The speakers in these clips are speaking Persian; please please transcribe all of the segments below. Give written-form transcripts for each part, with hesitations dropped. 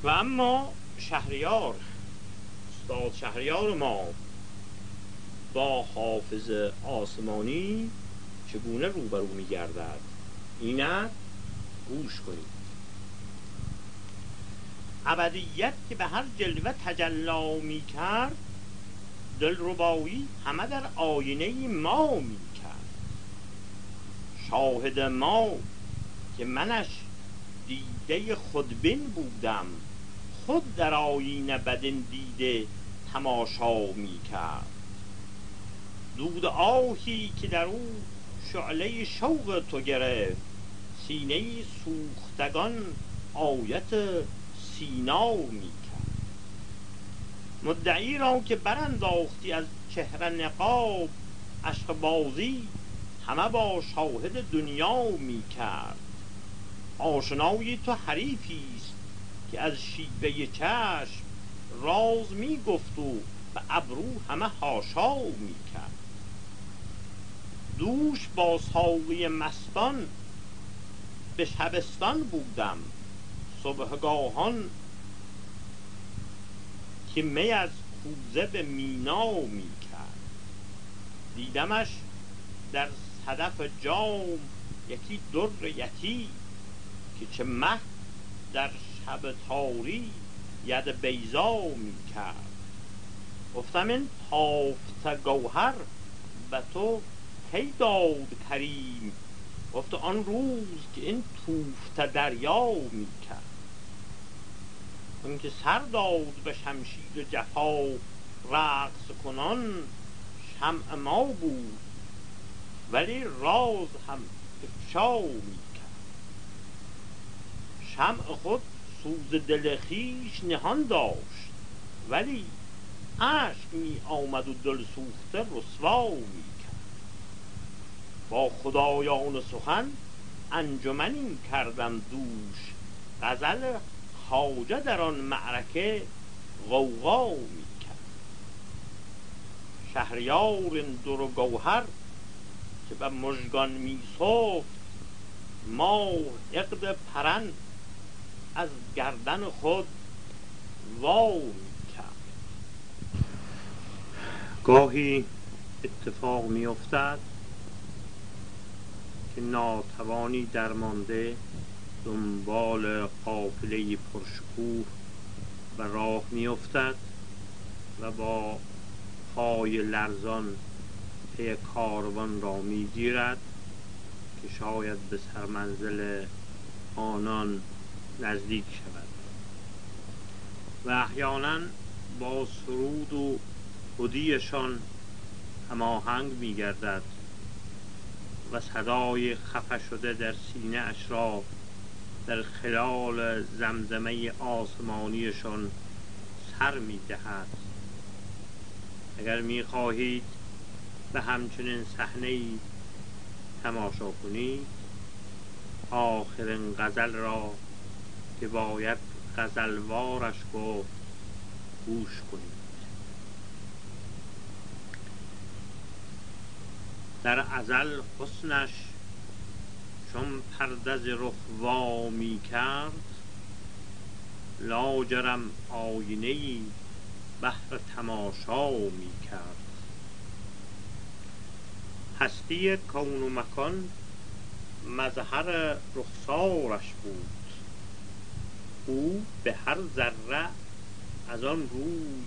و اما شهریار، استاد شهریار ما با حافظ آسمانی چگونه روبرو می گردد؟ اینک گوش کنید. ابدیت که به هر جلوه تجلی می کرد، دلربایی همه در آینه ما می کرد. شاهد ما که منش دیده خودبین بودم، خود در آینه بدین دیده تماشا می کرد. دود آهی که در او شعله شوق تو گرفت، سینه سوختگان آیت سینا می کرد. مدعی را که برانداختی از چهره نقاب، عشق بازی همه با شاهد دنیا می کرد. آشنای تو حریفیست که از شیوه چشم راز می گفت و به ابرو همه حاشا می کرد. دوش با ساقی مستان به شبستان بودم، صبحگاهان که می از کوزه به مینا می کرد. دیدمش در صدف جام یکی در یتی، که چه مه در شب تاری ید بیضا می کرد. گفتم این تافته گوهر به تو کی داد کریم؟ گفت آن روز که این توفته دریا می کرد. اون که سر داد به شمشیر جفا رقص کنان، شمع ما بود ولی راز هم افشا می کرد. شمع خود سوز دل خویش نهان داشت، ولی اشک می آمد و دل سوخته رسوا می کرد. با خدایان سخن انجمنی کردم دوش، غزل خواجه در آن معرکه غوغا می کرد. شهریار این در و گوهر که به مژگان می سفت، ماه عقد پران از گردن خود وا می کرد. گاهی اتفاق می افتد که ناتوانی درمانده دنبال قافله پرشکوه و راه می افتد و با پای لرزان پی کاروان را می گیرد که شاید به سرمنزل آنان نزدیک شود و احیانا با سرود و حدیشان هماهنگ می گردد و صدای خفه شده در سینه اش را در خلال زمزمه آسمانیشان سر می دهد. اگر می خواهید به همچنین صحنه‌ای تماشا کنید، آخرین غزل را که باید غزلوارش گفت گوش کنید. در ازل حسنش چون پرده ز رخ وا می کرد، لاجرم آینه‌ای بهر تماشا می کرد. هستی کون و مکان مظهر رخسارش بود، او به هر ذره از آن روی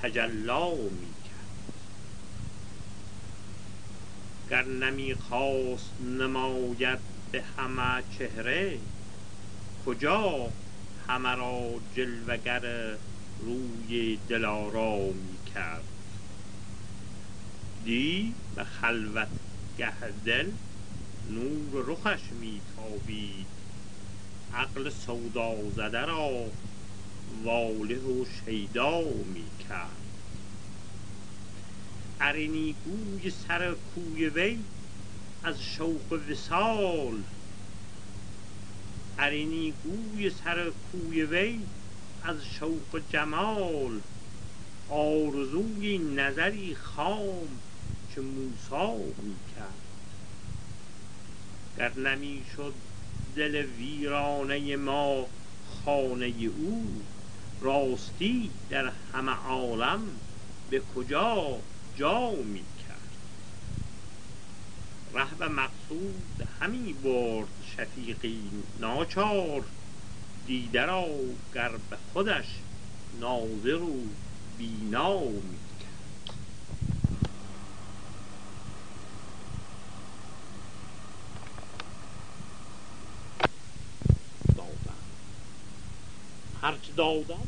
تجلی می کرد. گر نمی خواست نماید به همه چهره، کجا همه را جلوه گر روی دلارا می کرد. دی به خلوتگه دل نور رخش می تابید، عقل سودا زده را واله و شیدا می کرد. ارنی گوی سر کوی وی از شوق وصال، ارنی گوی سر کوی وی از شوق جمال، آرزوی نظری خام چه موسی می کرد. گر نمی شد دل ویرانه ما خانه او، راستی در همه عالم به کجا جا می کرد. ره به مقصود همی برد شفیقی ناچار، دیده را گر به خودش ناظر و بینا می کرد. هرچه دادم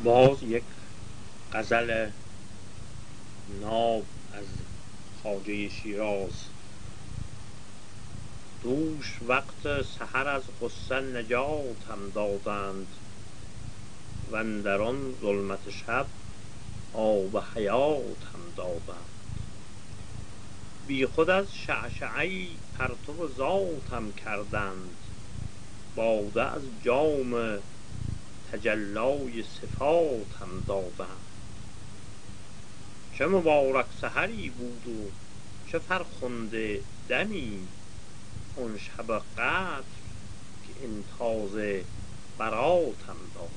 باز یک غزل ناب از خواجه شیراز. دوش وقت سحر از غصه نجاتم دادند، واندران ظلمت شب آب حیاتم دادند. بی خود از شعشعه پرتو ذاتم کردند، باده از جام تجلای صفاتم دادند. چه مبارک سحری بود و چه فرخنده دمی، اون شب قدر که این تازه براتم دادند.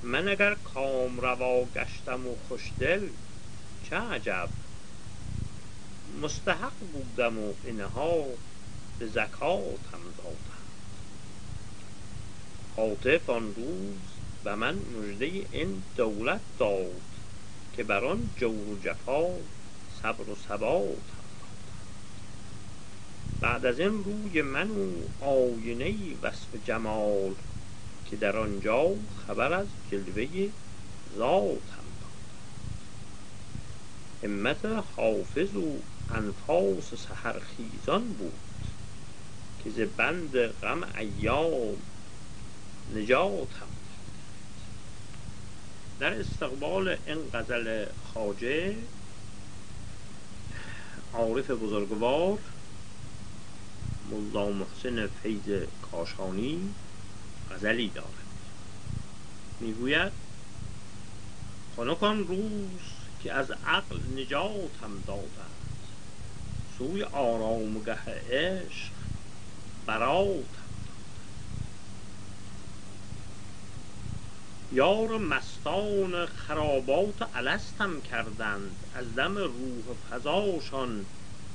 من اگر کامروا گشتم و خوشدل چه عجب، مستحق بودم و اینها به زکاتم دادند. هاتف آن روز به من مژده این دولت داد، که بر آن جور و جفا صبر و ثباتم دادند. بعد از این روی من و آینه وصف جمال، که در آنجا خبر از جلوه ذاتم دادند. همت حافظ و انفاس سحرخیزان بود، که ز بند غم ایام نجاتم دادند. در استقبال این غزل خواجه، عارف بزرگوار ملا محسن فیض کاشانی غزلی دارد. میگوید: خنک آن روز که از عقل نجاتم دادند، سوی آرامگه عشق براتم. یار مستان خرابات الستم کردند، از دم روح فزاشان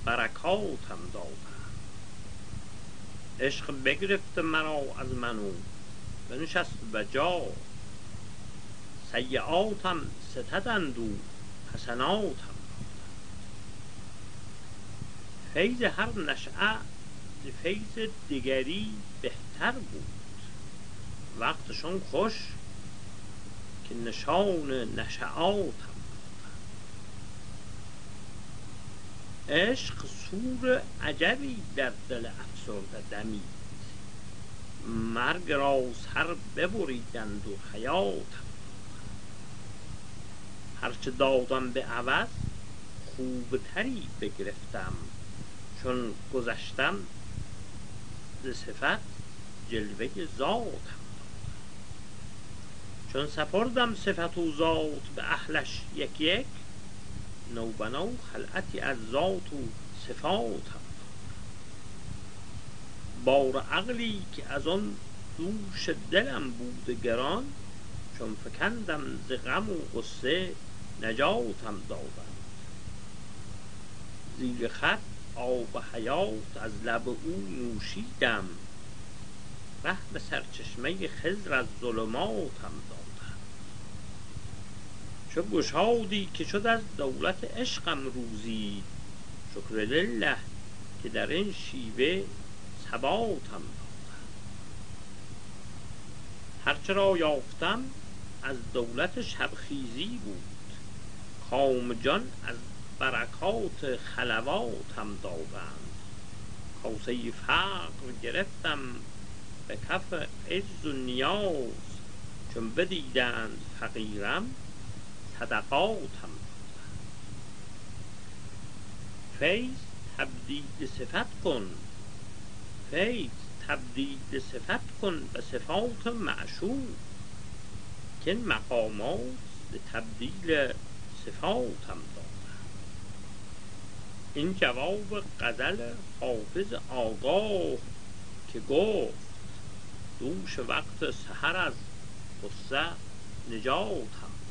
برکاتم دادند. عشق بگرفت مرا از من و بنشست به جا، سیئاتم ستدند و حسناتم دادند. فیض هر نشأه ز فیض دگری بهتر بود، وقتشان خوش که نشان نشأاتم دادند. عشق سور عجبی در دل افسرده دمید، مرگ را سر ببریدند و حیاتم دادند. هرچه دادم به عوض خوبتری بگرفتم، چون گذشتم ز صفت جلوه ذاتم. چون سپردم صفت و ذات به اهلش یک یک، نوبنو خلعتی از ذات و صفاتم دادند. بار عقلی که از آن دوش دلم بوده گران، چون فکندم ز غم و غصه نجاتم دادند. زیر خط آب حیات از لب او نوشیدم، ره به سرچشمه خضر از ظلماتم دادند. چو گشادی که شد از دولت عشقم روزی، شکرلله که در این شیوه ثباتم دادند. هرچه را یافتم از دولت شبخیزی بود، کام جان از برکات خلواتم دادند. کاسه فقر گرفتم به کف عز و نیاز، چون بدیدند فقیرم صدقاتم دادند. فیض تبدیل صفت کن، فیض تبدیل صفت کن به صفات معشوق، که این مقامات به تبدیل صفاتم دادند. این جواب غزل حافظ آگاه که گفت: دوش وقت سحر از غصه نجات است.